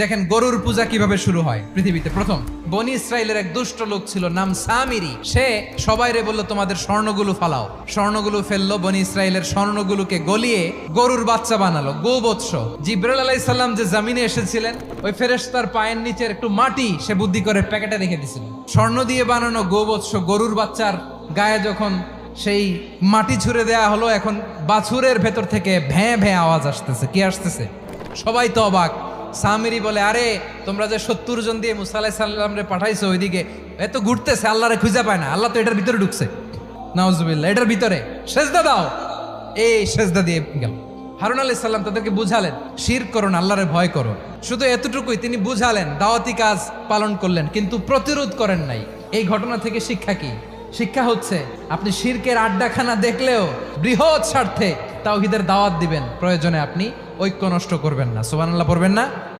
দেখেন গরুর পূজা কিভাবে শুরু হয় পৃথিবীতে প্রথম। বনি ইসরায়েলের এক দুষ্ট লোক ছিল, নাম সামিরি। সে সবাইরে বলল তোমাদের স্বর্ণগুলো ফালাও। স্বর্ণগুলো ফেললো, বনি ইসরায়েলের স্বর্ণগুলোকে গলিয়ে গরুর বাচ্চা বানালো, গোবৎস। জিব্রাইল আলাইহিস সালাম যে জমিনে এসেছিলেন, ওই ফেরেশতার পায়ের নিচের একটু মাটি সে বুদ্ধি করে প্যাকেটে রেখে দিছিল। স্বর্ণ দিয়ে বানানো গোবৎস গরুর বাচ্চার গায়ে যখন সেই মাটি ছুঁড়ে দেয়া হলো, এখন বাছুরের ভেতর থেকে ভ্যাঁ ভ্যাঁ আওয়াজ আসতেছে। কি আসতেছে? সবাই তো অবাক। সামিরি বলে, আরে তোমরা যে 70 জন দিয়ে মুসা আলাইহিস সালাম রে পাঠাইছো ওইদিকে, এত ঘুরতেছে, আল্লাহরে খুঁজে পায় না, আল্লাহ তো এটার ভিতরে ঢুকছে। নাউজুবিল্লাহ, এটার ভিতরে সেজদা দাও। এই সেজদা দিয়ে গেল। হারুন আলাইহিস সালাম তাদেরকে বুঝালেন, শিরক করো না, আল্লাহরে ভয় করো। শুধু এতটুকুই তিনি বুঝালেন, দাওয়াতি কাজ পালন করলেন, কিন্তু প্রতিরোধ করেন নাই। এই ঘটনা থেকে শিক্ষা কি? শিক্ষা হচ্ছে আপনি শিরকের আড্ডাখানা দেখলেও বৃহৎ স্বার্থে তাওহীদের দাওয়াত দিবেন, প্রয়োজনে আপনি ঐক্য নষ্ট করবেন না। সুবহানাল্লাহ পড়বেন না?